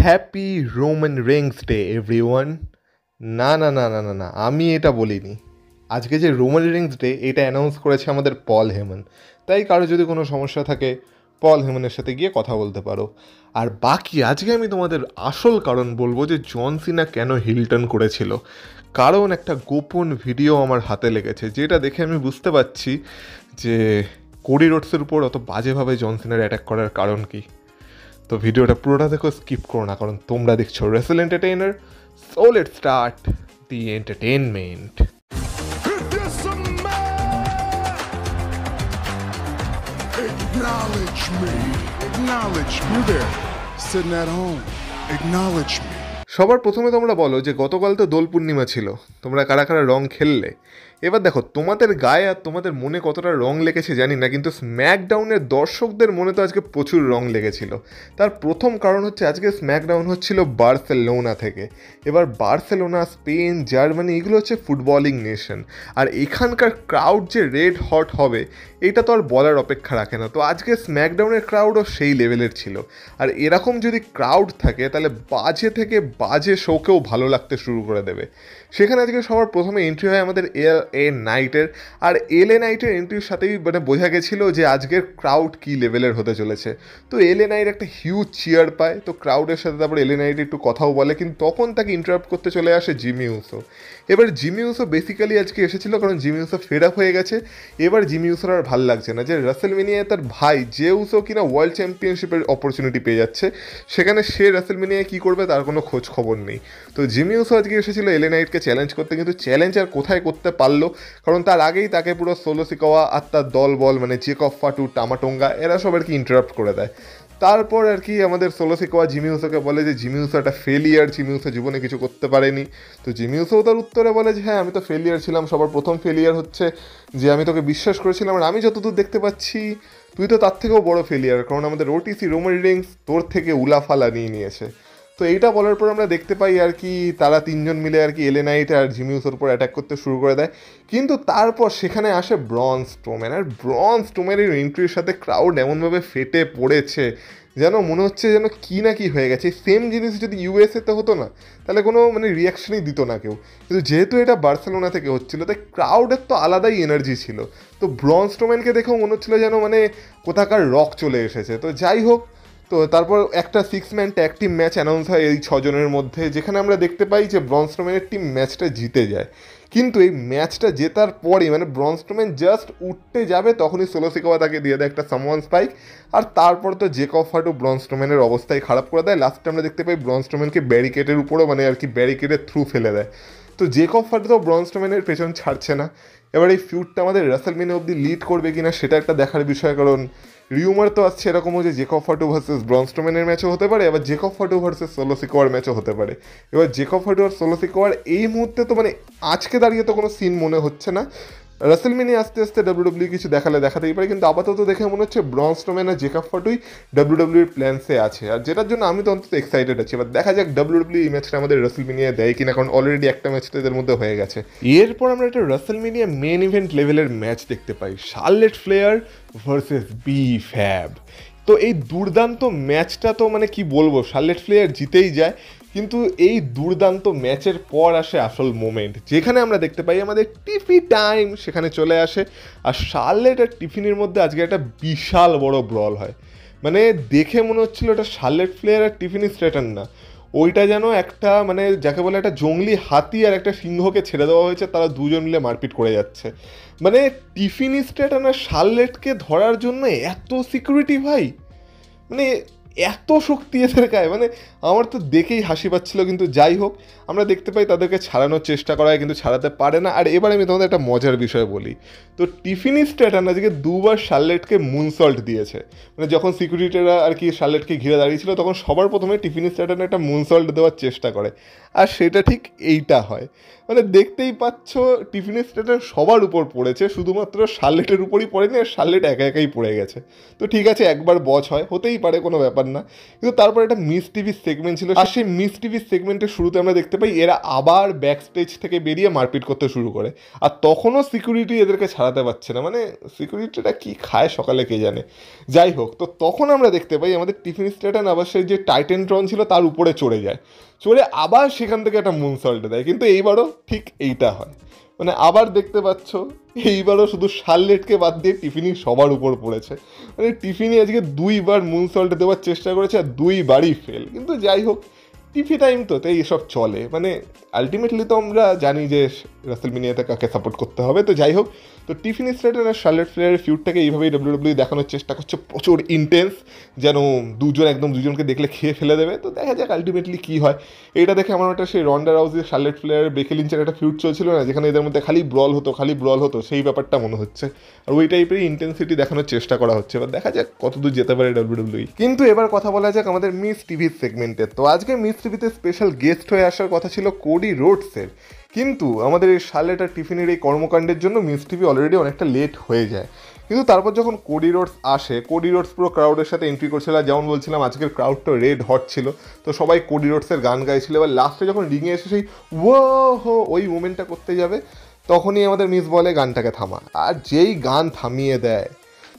Happy Roman Rings day everyone. না না না না না না, আমি এটা বলিনি। আজকে যে রোমান রিংস ডে এটা অ্যানাউন্স করেছে আমাদের পল হেমন। তাই কারো যদি কোনো সমস্যা থাকে পল হেমনের সাথে গিয়ে কথা বলতে পারো। আর বাকি আজকে আমি তোমাদের আসল কারণ বলবো যে জন সিনা কেন হিলটন করেছিল। কারণ একটা গোপন ভিডিও আমার হাতে লেগেছে, যেটা দেখে আমি বুঝতে পারছি যে কোডি রোডসের উপর অত বাজেভাবে জন সিনার অ্যাটাক করার কারণ কি। তো ভিডিওটা পুরোটা দেখো, স্কিপ করো না, কারণ তোমরা দেখছো wrestle entertainer. So let's start the entertainment. Acknowledge me. Acknowledge me. You there, sitting at home. Acknowledge me. সবার প্রথমে তোমরা বলো যে গতকাল তো দোল পূর্ণিমা ছিল, তোমরা কারা কারা রং খেললে। এবার দেখো তোমাদের গায়ে আর তোমাদের মনে কতটা রং লেগেছে জানি না, কিন্তু স্ম্যাকডাউনের দর্শকদের মনে তো আজকে প্রচুর রং লেগেছিল। তার প্রথম কারণ হচ্ছে আজকে স্ম্যাকডাউন হচ্ছিল বার্সেলোনা থেকে। এবার বার্সেলোনা, স্পেন, জার্মানি এগুলো হচ্ছে ফুটবলিং নেশন, আর এখানকার ক্রাউড যে রেড হট হবে এটা তো আর বলার অপেক্ষা রাখে না। তো আজকে স্ম্যাকডাউনের ক্রাউডও সেই লেভেলের ছিল। আর এরকম যদি ক্রাউড থাকে তাহলে বাজে থেকে বাজে শোকেও ভালো লাগতে শুরু করে দেবে। সেখানে আজকে সবার প্রথমে এন্ট্রি হয় আমাদের এল.এ. নাইটের। আর এল.এ. নাইটের এন্ট্রির সাথেই বোঝা গেছিলো যে আজকের ক্রাউড কী লেভেলের হতে চলেছে। তো এল.এ. নাইট একটা হিউজ চিয়ার পায়, তো ক্রাউডের সাথে তারপর এল.এ. নাইট একটু কথাও বলে, কিন্তু তখন তাকে ইন্টারাপ্ট করতে চলে আসে জিমি উসো। এবার জিমি উসো বেসিক্যালি আজকে এসেছিলো কারণ জিমি উসো ফেড আপ হয়ে গেছে। এবার জিমি উসোর আর ভাল লাগছে না যে রাসেলমেনিয়ায় তার ভাই যে উসো কিনা ওয়ার্ল্ড চ্যাম্পিয়নশিপের অপরচুনিটি পেয়ে যাচ্ছে, সেখানে সে রাসেলমেনিয়ায় কী করবে তার কোনো খোঁজ খবর নেই। তো জিমি উসো আজকে এসেছিলো এল.এ. নাইটকে চ্যালেঞ্জ করতে, কিন্তু চ্যালেঞ্জ আর কোথায় করতে পারলো, কারণ তার আগেই তাকে পুরো সোলো সিকাওয়া আর তার দল বল মানে জেকব ফাটু, টামাটোঙ্গা এরা সব আর কি ইন্টারাপ্ট করে দেয়। তারপর আর কি আমাদের সোলো সিকাওয়া জিমি উসোকে বলে যে জিমি উসো একটা ফেলিয়ার, জিমি উসো জীবনে কিছু করতে পারেনি। তো জিমি উসো তার উত্তরে বলে যে হ্যাঁ, আমি তো ফেলিয়ার ছিলাম। সবার প্রথম ফেলিয়ার হচ্ছে যে আমি তোকে বিশ্বাস করেছিলাম, আর আমি যতদূর দেখতে পাচ্ছি তুই তো তার থেকেও বড় ফেলিয়ার, কারণ আমাদের ওটিসি রোমান রিংস তোর থেকে উলাফালা নিয়েছে। তো এইটা বলার পর আমরা দেখতে পাই আর কি তারা তিনজন মিলে আর কি এল.এ. নাইট আর জিমি উসোর উপর অ্যাটাক করতে শুরু করে দেয়। কিন্তু তারপর সেখানে আসে ব্রন স্ট্রোম্যান, আর ব্রন স্ট্রোম্যানের এন্ট্রির সাথে ক্রাউড এমনভাবে ফেটে পড়েছে যেন মনে হচ্ছে যেন কী না কি হয়ে গেছে। সেম জিনিস যদি ইউএসএতে হতো না তাহলে কোনো রিয়াকশনই দিত না কেউ, কিন্তু যেহেতু এটা বার্সেলোনা থেকে হচ্ছিলো তাই ক্রাউডের তো আলাদাই এনার্জি ছিল। তো ব্রন স্ট্রোম্যানকে দেখেও মনে হচ্ছিলো যেন কোথাকার রক চলে এসেছে। তো যাই হোক, তো তারপর একটা 6-ম্যান ট্যাগ টিম ম্যাচ অ্যানাউন্স হয় এই 6 জনের মধ্যে, যেখানে আমরা দেখতে পাই যে ব্রন স্ট্রোম্যানের টিম ম্যাচটা জিতে যায়। কিন্তু এই ম্যাচটা জেতার পরেই ব্রন স্ট্রোম্যান জাস্ট উঠতে যাবে তখনই সোলো সিকাওয়া তাকে দিয়ে দেয় একটা সামওয়ান স্পাইক, আর তারপর তো জেকব ফাটু ব্রন স্ট্রোম্যানের অবস্থায় খারাপ করে দেয়। লাস্টে আমরা দেখতে পাই ব্রন স্ট্রোম্যানকে ব্যারিকেডের উপরও আর কি ব্যারিকেডের থ্রু ফেলে দেয়। তো জেকব ফাটু তো ব্রন স্ট্রোম্যানের পেছন ছাড়ছে না। এবার এই ফিউডটা আমাদের রাসেলমেনিয়া অবধি লিড করবে কিনা সেটা একটা দেখার বিষয়, কারণ রিউমার তো আসছে এরকমও যে জেকব ফাটু ভার্সেস ব্রন স্ট্রোম্যানের ম্যাচও হতে পারে, আবার জেকব ফাটু ভার্সেস সোলো সিকাওয়ার ম্যাচও হতে পারে। এবার জেকব ফাটু আর সোলো সিকাওয়ার এই মুহূর্তে তো আজকে দাঁড়িয়ে তো কোনো সিন মনে হচ্ছে না। রাসেলমেনিয়া আস্তে আস্তে ডাব্লিউডাব্লিউ কিছু দেখাতেই পারে, কিন্তু আপাতত দেখে মনে হচ্ছে ব্রন স্ট্রোম্যান আর জেকব ফাটুই ডাব্লিউডাব্লিউর প্ল্যান্সে আছে, আর যেটার জন্য আমি তো অন্তত এক্সাইটেড আছি। এবার দেখা যাক ডাব্লিউডাব্লিউ এই ম্যাচটা আমাদের রাসেলমেনিয়া দেয় কিনা, কারণ অলরেডি একটা ম্যাচ তো এদের মধ্যে হয়ে গেছে। এরপর আমরা একটা রাসেলমেনিয়া মেন ইভেন্ট লেভেলের ম্যাচ দেখতে পাই, শার্লেট ফ্লেয়ার ভার্সেস বি-ফ্যাব। তো এই দুর্দান্ত ম্যাচটা তো কি বলবো, শার্লেট ফ্লেয়ার জিতেই যায়। কিন্তু এই দুর্দান্ত ম্যাচের পর আসে আসল মোমেন্ট, যেখানে আমরা দেখতে পাই আমাদের টিফি টাইম সেখানে চলে আসে, আর শার্লেট আর টিফিনের মধ্যে আজকে একটা বিশাল বড় ব্রল হয়। দেখে মনে হচ্ছিল এটা শার্লেট ফ্লেয়ার আর টিফিনি স্ট্র্যাটন না, ওইটা যেন একটা যাকে বলে একটা জঙ্গলি হাতি আর একটা সিংহকে ছেড়ে দেওয়া হয়েছে, তারা দুজন মিলে মারপিট করে যাচ্ছে। টিফিনি স্ট্র্যাটন আর শার্লেটকে ধরার জন্য এত সিকিউরিটি ভাই, এত শক্তি এদের গায়ে, আমার তো দেখেই হাসি পাচ্ছিল। কিন্তু যাই হোক, আমরা দেখতে পাই তাদেরকে ছাড়ানোর চেষ্টা করা হয়, কিন্তু ছাড়াতে পারে না। আর এবার আমি তোমাদের একটা মজার বিষয় বলি, তো টিফিনি স্ট্র্যাটন আজকে 2বার শার্লেটকে মুনসল্ট দিয়েছে। যখন সিকিউরিটিরা আর কি শার্লেটকে ঘিরে দাঁড়িয়েছিল, তখন সবার প্রথমে টিফিনি স্ট্র্যাটন একটা মুনসল্ট দেওয়ার চেষ্টা করে, আর সেটা ঠিক এইটা হয়। দেখতেই পাচ্ছ টিফিনি স্ট্র্যাটন সবার উপর পড়েছে, শুধুমাত্র শার্লেটের উপরই পড়েনি, আর শার্লেট একা একাই পড়ে গেছে। তো ঠিক আছে, একবার বচ হয়, হতেই পারে, কোনো ব্যাপার ব্যাপার না, কিন্তু তারপর একটা মিস টিভি সেগমেন্ট ছিল, আর সেই মিস টিভি সেগমেন্টের শুরুতে আমরা দেখতে পাই এরা আবার ব্যাক স্টেজ থেকে বেরিয়ে মারপিট করতে শুরু করে, আর তখনও সিকিউরিটি এদেরকে ছাড়াতে পারছে না, মানে সিকিউরিটিটা কি খায় সকালে কে জানে। যাই হোক, তো তখন আমরা দেখতে পাই আমাদের টিফিন স্ট্যাটন আবার সেই যে টাইটেনট্রন ছিল তার উপরে চড়ে যায়, চড়ে আবার সেখান থেকে একটা মুনসল্ট দেয়, কিন্তু এইবারও ঠিক এইটা হয়, মানে আবার দেখতে পাচ্ছ এইবারও শুধু শার্লেটকে বাদ দিয়ে টিফিনি সবার উপর পড়েছে, মানে টিফিনি আজকে 2বার মুনসল্ট দেওয়ার চেষ্টা করেছে আর 2বারই ফেল, কিন্তু যাই হোক টিভি টাইম তো তাই এসব চলে, মানে আলটিমেটলি তো আমরা জানি যে রাসেলমেনিয়াতে কাকে সাপোর্ট করতে হবে। তো যাই হোক, তো টিফিন স্ট্র্যাটন আর শার্লেট ফ্লেয়ারের ফিউডটাকে এইভাবেই ডাব্লিউডাব্লিউ দেখানোর চেষ্টা করছে, প্রচুর ইন্টেন্স, যেন দুজন একদম দুজনকে দেখলে খেয়ে ফেলে দেবে। তো দেখা যাক আলটিমেটলি কী হয়। এটা দেখে আমার একটা সেই রন্ডা রাউজি শার্লেট ফ্লেয়ার বেকি লিঞ্চের একটা ফিউড চলছিল না, যেখানে এদের মধ্যে খালি ব্রল হতো, সেই ব্যাপারটা মনে হচ্ছে, আর ওই টাইপেরই ইন্টেন্সিটি দেখানোর চেষ্টা করা হচ্ছে। এবার দেখা যাক কতদূর যেতে পারে ডাব্লিউডাব্লিউ। কিন্তু এবার কথা বলা যাক আমাদের মিস টিভির সেগমেন্টের। তো আজকে মিস টিভিতে স্পেশাল গেস্ট হয়ে আসার কথা ছিল কোডি রোডসের, কিন্তু আমাদের এই শার্লেট আর টিফিনের এই কর্মকাণ্ডের জন্য মিস টিভি অলরেডি অনেকটা লেট হয়ে যায়। কিন্তু তারপর যখন কোডি রোডস আসে, কোডি রোডস পুরো ক্রাউডের সাথে এন্ট্রি করছিল, আর যেমন বলছিলাম আজকের ক্রাউডটা রেড হট ছিল, তো সবাই কোডি রোডসের গান গাইছিল। এবার লাস্টে যখন রিংয়ে এসে সেই ও হো ওই মুমেন্টটা করতে যাবে, তখনই আমাদের মিস বলে গানটাকে থামা, আর যেই গান থামিয়ে দেয়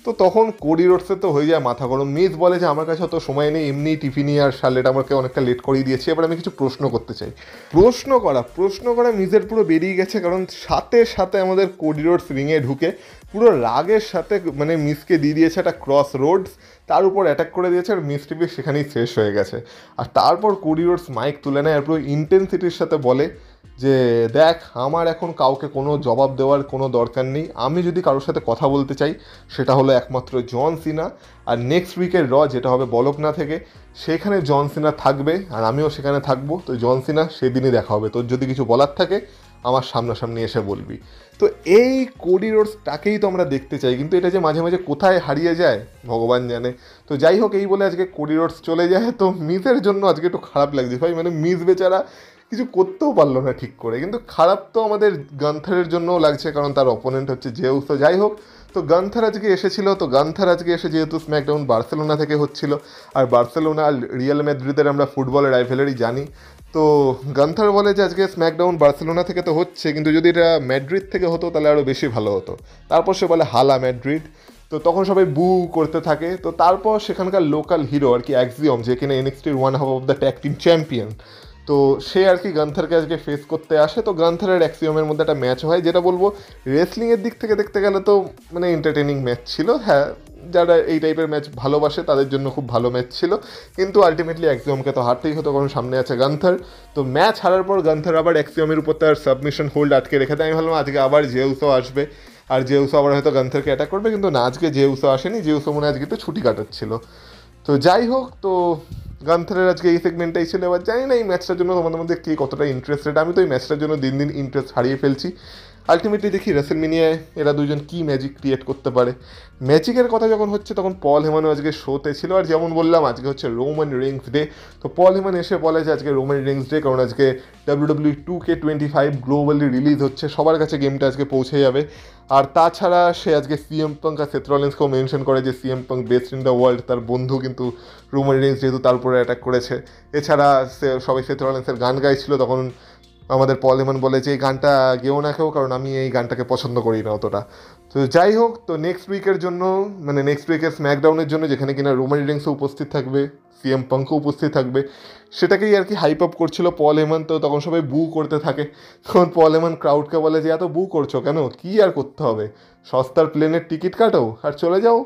তো তখন কোডি রোডসে তো হয়ে যায় মাথা গরম। মিস বলে যে আমার কাছে অত সময় নেই, এমনি টিফিনি আর শার্লেট আমাকে অনেকটা লেট করিয়ে দিয়েছে, এবার আমি কিছু প্রশ্ন করতে চাই। প্রশ্ন করা মিসের পুরো বেরিয়ে গেছে, কারণ সাথে সাথে আমাদের কোডি রোডস রিংয়ে ঢুকে পুরো রাগের সাথে মানে মিসকে দিয়ে দিয়েছে একটা ক্রস রোডস, তার উপর অ্যাটাক করে দিয়েছে, আর মিস টিভি সেখানেই শেষ হয়ে গেছে। আর তারপর কোডি রোডস মাইক তুলে নেয় আর পুরো ইন্টেন্সিটির সাথে বলে যে দেখ, আমার এখন কাউকে কোনো জবাব দেওয়ার কোনো দরকার নেই, আমি যদি কারোর সাথে কথা বলতে চাই সেটা হলো একমাত্র জন সিনা, আর নেক্সট উইকের যেটা হবে বলকনা থেকে, সেখানে জন সিনা থাকবে আর আমিও সেখানে থাকবো। তো জন সিনা সেদিনই দেখা হবে, তোর যদি কিছু বলার থাকে আমার সামনাসামনি এসে বলবি। তো এই কোডি রোডসটাকেই তো আমরা দেখতে চাই, কিন্তু এটা যে মাঝে মাঝে কোথায় হারিয়ে যায় ভগবান জানে। তো যাই হোক, এই বলে আজকে কোডি রোডস চলে যায়। তো মিসের জন্য আজকে একটু খারাপ লাগছে ভাই, মানে মিস বেচারা কিছু করতেও পারলো না ঠিক করে, কিন্তু খারাপ তো আমাদের গান্থারের জন্যও লাগছে, কারণ তার অপোনেন্ট হচ্ছে জেউস। তো যাই হোক, তো গান্থার আজকে এসেছিল, তো গান্থার আজকে এসে যেহেতু স্ম্যাকডাউন বার্সেলোনা থেকে হচ্ছিল, আর বার্সেলোনা আর রিয়াল মাদ্রিদের আমরা ফুটবলের রাইভেলারি জানি, তো গান্থার বলে যে আজকে স্ম্যাকডাউন বার্সেলোনা থেকে তো হচ্ছে, কিন্তু যদি এটা ম্যাড্রিড থেকে হতো তাহলে আরও বেশি ভালো হতো। তারপর সে বলে হালা ম্যাড্রিড, তো তখন সবাই বু করতে থাকে। তো তারপর সেখানকার লোকাল হিরো আর কি অ্যাক্সিওম, যে কিনা এনএক্সটির one half of the tag team champion, তো সে আর কি গান্থারকে আজকে ফেস করতে আসে। তো গান্থারের অ্যাক্সিওমের মধ্যে একটা ম্যাচ হয়, যেটা বলবো রেসলিংয়ের দিক থেকে দেখতে গেলে তো মানে এন্টারটেনিং ম্যাচ ছিল, হ্যাঁ যারা এই টাইপের ম্যাচ ভালোবাসে তাদের জন্য খুব ভালো ম্যাচ ছিল, কিন্তু আলটিমেটলি অ্যাক্সিওমকে তো হারতেই হতো, কারণ সামনে আছে গান্থার। তো ম্যাচ হারার পর গান্থার আবার অ্যাক্সিওমের উপর তার সাবমিশন হোল্ড আটকে রেখে দেয়। আমি ভাবলাম আজকে আবার জেউসও আসবে, আর জেউসও আবার হয়তো গান্থারকে অ্যাটাক করবে, কিন্তু না, আজকে জেউসও আসেনি, জেউসও মনে হয় আজকে তো ছুটি কাটাচ্ছিল। তো যাই হোক, তো গান্থারের আজকে এই সেগমেন্টটাই ছিল। এবার জানি না এই ম্যাচটার জন্য তোমাদের মধ্যে কে কতটা ইন্টারেস্টেড, আমি তো এই ম্যাচটার জন্য দিন দিন ইন্টারেস্ট হারিয়ে ফেলছি। আলটিমেটলি দেখি রাসেলমেনিয়ায় এরা দুজন কী ম্যাজিক ক্রিয়েট করতে পারে। ম্যাজিকের কথা যখন হচ্ছে তখন পল হেমানও আজকে শোতে ছিল, আর যেমন বললাম আজকে হচ্ছে রোমান রিংস ডে। তো পল হেমান এসে বলে যে আজকে রোমান রিংস ডে, কারণ আজকে WWE 2K25 গ্লোবালি রিলিজ হচ্ছে, সবার কাছে গেমটা আজকে পৌঁছে যাবে। আর তাছাড়া সে আজকে সিএম পাঙ্ক আর সেথ রলিন্সকেও মেনশন করে যে CM punk best in the world, তার বন্ধু কিন্তু রোমান রিংস যেহেতু তার উপরে অ্যাটাক করেছে। এছাড়া সে সবাই সেথ রলিন্সের গান গাইছিল, তখন আমাদের পল হেমান বলে যে এই গানটা গেও না কেউ, কারণ আমি এই গানটাকে পছন্দ করি না অতটা। তো যাই হোক, তো নেক্সট উইকের জন্য মানে নেক্সট উইকের স্ম্যাকডাউনের জন্য, যেখানে কিনা রোমান রিংসও উপস্থিত থাকবে, সিএম পাঙ্কও উপস্থিত থাকবে, সেটাকেই আর কি হাইপ আপ করছিল পল হেমান। তো তখন সবাই বু করতে থাকে, তখন পল হেমান ক্রাউডকে বলে যে এত বু করছো কেন, কী আর করতে হবে, সস্তার প্লেনের টিকিট কাটো আর চলে যাও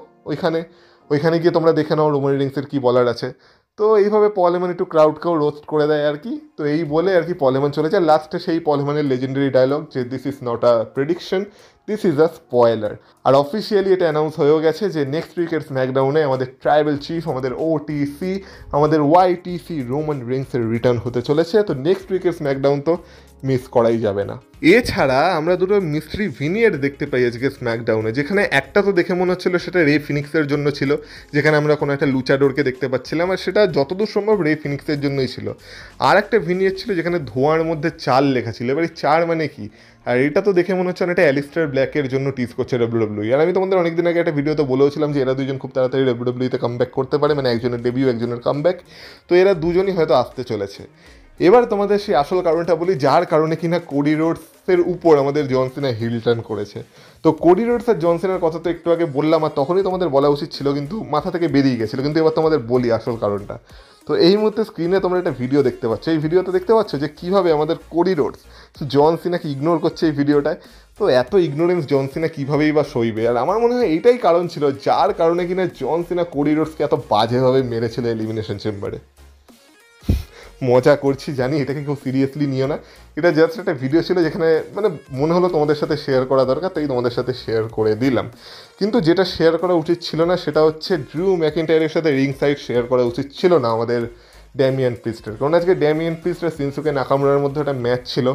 ওইখানে গিয়ে তোমরা দেখে নাও রোমান রিংসের কী বলার আছে। তো এইভাবে পল হেমান একটু ক্রাউডকেও রোস্ট করে দেয় আর কি। তো এই বলে আর কি পল হেমান চলে যায়। লাস্টে সেই পল হেমানের লেজেন্ডারি ডায়লগ যে this is not a prediction, this is a spoiler. আর অফিসিয়ালি এটা অ্যানাউন্স হয়েও গেছে যে নেক্সট উইকের স্ম্যাকডাউনে আমাদের ট্রাইবেল চিফ, আমাদের ওটিসি, আমাদের ওয়াইটিসি রোমান রিংসের রিটার্ন হতে চলেছে। তো নেক্সট উইকের স্ম্যাকডাউন তো মিস করাই যাবে না। এছাড়া আমরা দুটো মিস্ট্রি ভিনিয়েট দেখতে পাই আজকে স্ম্যাকডাউনে, যেখানে একটা তো দেখে মনে হচ্ছিল সেটা রে ফিনিক্সের জন্য ছিল, যেখানে আমরা কোনো একটা লুচাডোরকে দেখতে পাচ্ছিলাম, আর সেটা যতদূর সম্ভব রে ফিনিক্সের জন্যই ছিল। আর একটা ভিনিয়েট ছিল যেখানে ধোঁয়ার মধ্যে চাল লেখা ছিল। এবার এই চার মানে কি, আর এটা তো দেখে মনে হচ্ছে অনেকটা অ্যালিস্টার ব্ল্যাকের জন্য টিজ করছে ডাব্লিউডাব্লিউই। আর আমি তোমাদের অনেকদিন আগে একটা ভিডিওতে বলেওছিলাম যে এরা দুজন খুব তাড়াতাড়ি ডাব্লিউডাব্লিউইতে কামব্যাক করতে পারে, মানে একজনের ডেবিউ একজনের কামব্যাক। তো এরা দুজনই হয়তো আসতে চলেছে। এবার তোমাদের সেই আসল কারণটা বলি, যার কারণে কিনা কোডি রোডসের উপর আমাদের জন সিনা হিল টার্ন করেছে। তো কোডি রোডস আর জন সিনার কথা তো একটু আগে বললাম, আর তখনই তোমাদের বলা উচিত ছিল, কিন্তু মাথা থেকে বেরিয়ে গেছিলো। কিন্তু এবার তোমাদের বলি আসল কারণটা। তো এই মুহূর্তে স্ক্রিনে তোমরা একটা ভিডিও দেখতে পাচ্ছ। এই ভিডিওতে দেখতে পাচ্ছ যে কীভাবে আমাদের কোডি রোডস জন সিনাকে ইগনোর করছে এই ভিডিওটায়। তো এত ইগনোরেন্স জন সিনা কীভাবেই বা সইবে? আর আমার মনে হয় এইটাই কারণ ছিল যার কারণে কিনা জন সিনা কোডি রোডসকে এত বাজেভাবে মেরেছিল এলিমিনেশন চেম্বারে। মজা করছি জানি, এটাকে কেউ সিরিয়াসলি নিও না। এটা জাস্ট একটা ভিডিও ছিল যেখানে মানে মনে হলো তোমাদের সাথে শেয়ার করা দরকার, তাই তোমাদের সাথে শেয়ার করে দিলাম। কিন্তু যেটা শেয়ার করা উচিত ছিল না সেটা হচ্ছে ড্রু ম্যাকিন্টায়ারের সাথে রিং সাইড শেয়ার করা উচিত ছিল না আমাদের ড্যামিয়ান প্রিস্টের। কারণ আজকে ড্যামিয়ান প্রিস্ট আর শিনসুকে নাকামুরার মধ্যে একটা ম্যাচ ছিল,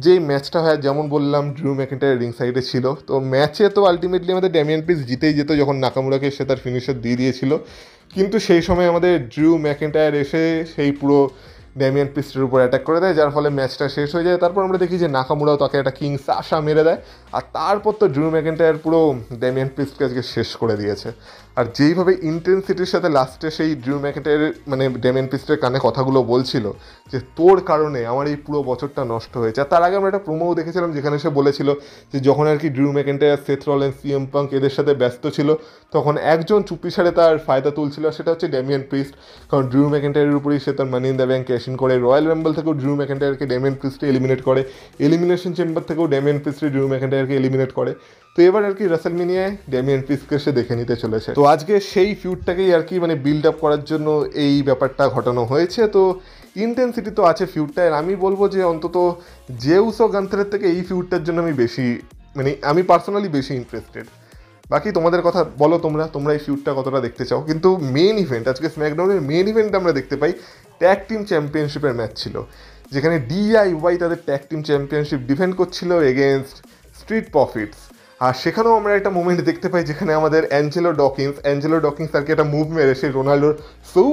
যেই ম্যাচটা হয় যেমন বললাম ড্রু ম্যাকিন্টায়ার রিং সাইডে ছিল। তো ম্যাচে তো আলটিমেটলি আমাদের ড্যামিয়ান প্রিস্ট জিতেই যেত যখন নাকামুরাকে সে তার ফিনিশার দিয়ে দিয়েছিল। কিন্তু সেই সময় আমাদের ড্রু ম্যাকিন্টায়ার এসে সেই পুরো ড্যামিয়ান প্রিস্টের উপর অ্যাটাক করে দেয়, যার ফলে ম্যাচটা শেষ হয়ে যায়। তারপর আমরা দেখি যে নাকামুরাও তাকে একটা কিং সাশা মেরে দেয়, আর তারপর তো ড্রু ম্যাকিন্টায়ার পুরো ড্যামিয়ান প্রিস্টকে আজকে শেষ করে দিয়েছে। আর যেইভাবে ইন্টেন্সিটির সাথে লাস্টে সেই ড্রু ম্যাকিন্টায়ার মানে ড্যামিয়ান প্রিস্টের কানে কথাগুলো বলছিল যে তোর কারণে আমার এই পুরো বছরটা নষ্ট হয়েছে। আর তার আগে আমরা একটা প্রোমোও দেখেছিলাম যেখানে সে বলেছিল যে যখন আর কি ড্রু ম্যাকিন্টায়ার, সেথ রলিন্স, সিএম পাঙ্ক এদের সাথে ব্যস্ত ছিল তখন একজন চুপিসারে তার ফায়দা তুলছিল, সেটা হচ্ছে ড্যামিয়ান প্রিস্ট। কারণ ড্রু ম্যাকিন্টায়ারের উপরেই সে তার money in the bank cash in করে, রয়্যাল রাম্বল থেকেও ড্রু ম্যাকিন্টায়ারকে ড্যামিয়ান প্রিস্টে এলিমিনেট করে, এলিমিনেশন চেম্বার থেকেও ড্যামিয়ান প্রিস্টে ড্রু ম্যাকিন্টায়ারকে এলিমিনেট করে। তো এবার আর কি রাসেলমেনিয়ায় ড্যামিয়ান প্রিস্টকে সে দেখে নিতে চলেছে। তো আজকে সেই ফিউডটাকেই আর কি মানে বিল্ড আপ করার জন্য এই ব্যাপারটা ঘটানো হয়েছে। তো ইন্টেন্সিটি তো আছে ফিউডটায়, আর আমি বলবো যে অন্তত জেউস ও গান্থারের থেকে এই ফিউডটার জন্য আমি বেশি মানে আমি পার্সোনালি বেশি ইন্টারেস্টেড। বাকি তোমাদের কথা বলো, তোমরা এই ফিউডটা কতটা দেখতে চাও। কিন্তু মেন ইভেন্ট আজকে স্ম্যাকডাউনের মেন ইভেন্ট আমরা দেখতে পাই ট্যাগ টিম চ্যাম্পিয়নশিপের ম্যাচ ছিল, যেখানে ডিআইওয়াই তাদের ট্যাগ টিম চ্যাম্পিয়নশিপ ডিফেন্ড করছিল এগেনস্ট স্ট্রিট প্রফিটস। আর সেখানেও আমরা একটা মোমেন্ট দেখতে পাই যেখানে আমাদের অ্যাঞ্জেলো ডকিন্স আর কি একটা মুভ মেরে সেই রোনাল্ডোর সু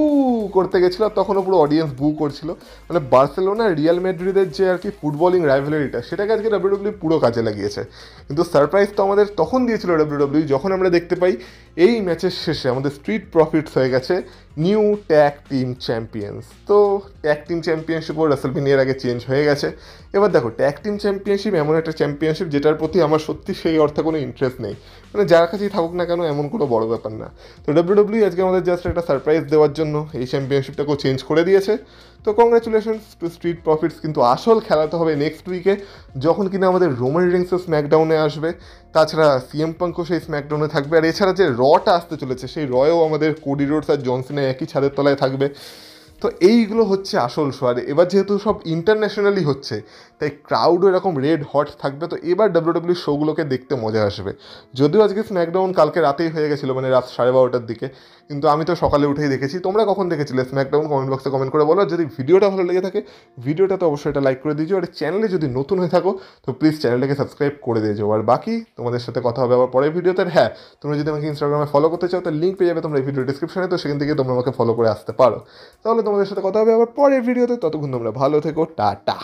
করতে গেছিলো, তখনও পুরো অডিয়েন্স বু করছিল। মানে বার্সেলোনা রিয়াল ম্যাড্রিডের যে আর কি ফুটবলিং রাইভালারিটা সেটাকে আজকে ডাব্লিউডাব্লিউ পুরো কাজে লাগিয়েছে। কিন্তু সারপ্রাইজ তো আমাদের তখন দিয়েছিল ডাব্লিউডাব্লিউ যখন আমরা দেখতে পাই এই ম্যাচের শেষে আমাদের স্ট্রিট প্রফিটস হয়ে গেছে নিউ ট্যাগ টিম চ্যাম্পিয়ন্স। তো ট্যাগ টিম চ্যাম্পিয়নশিপও রাসেলমেনিয়ার আগে চেঞ্জ হয়ে গেছে। এবার দেখো ট্যাগ টিম চ্যাম্পিয়নশিপ এমন একটা চ্যাম্পিয়নশিপ যেটার প্রতি আমার সত্যি সেই অর্থে কোনো ইন্টারেস্ট নেই, মানে যার কাছেই থাকুক না কেন এমন কোনো বড় ব্যাপার না। তো ডাব্লিউডাব্লিউ আজকে আমাদের জাস্ট একটা সারপ্রাইজ দেওয়ার জন্য এই চ্যাম্পিয়নশিপটাকেও চেঞ্জ করে দিয়েছে। তো কংগ্রাচুলেশনস টু স্ট্রিট প্রফিটস। কিন্তু আসল খেলাতে হবে নেক্সট উইকে, যখন কিনা আমাদের রোমান রিংসও স্ম্যাকডাউনে আসবে, তাছাড়া সিএম পাঙ্কও সেই স্ম্যাকডাউনে থাকবে, আর এছাড়া যে রটা আসতে চলেছে সেই রয়েও আমাদের কোডি রোডস আর জন সিনা একই ছাদের তলায় থাকবে। তো এইগুলো হচ্ছে আসল শো। আর এবার যেহেতু সব ইন্টারন্যাশনালি হচ্ছে তাই ক্রাউডও এরকম রেড হট থাকবে। তো এবার ডাব্লিউডাব্লিউ শোগুলোকে দেখতে মজা আসবে। যদিও আজকে স্ম্যাকডাউন কালকে রাতেই হয়ে গেছিলো, মানে রাত 12:30টার দিকে, কিন্তু আমি তো সকালে উঠেই দেখেছি। তোমরা কখন দেখেছিলে স্ম্যাকডাউন? কমেন্ট বক্সে কমেন্ট করে বলো। যদি ভিডিওটা ভালো লেগে থাকে ভিডিওটা তো অবশ্যই এটা লাইক করে দিও, আর চ্যানেলে যদি নতুন হয়ে থাকো তো প্লিজ চ্যানেলটাকে সাবস্ক্রাইব করে দিয়ে যাও। আর বাকি তোমাদের সাথে কথা হবে আবার পরের ভিডিওতে। আর হ্যাঁ, তোমরা যদি আমাকে ইনস্টাগ্রামে ফলো করতে চাও তার লিঙ্ক পেয়ে যাবে তোমরা এই ভিডিও ডিসক্রিপশনে, তো সেখান থেকে তোমরা আমাকে ফলো করে আসতে পারো। তাহলে তোমাদের সাথে কথা হবে আবার পরের ভিডিওতে। ততক্ষণ তোমরা ভালো থেকো, টাটা।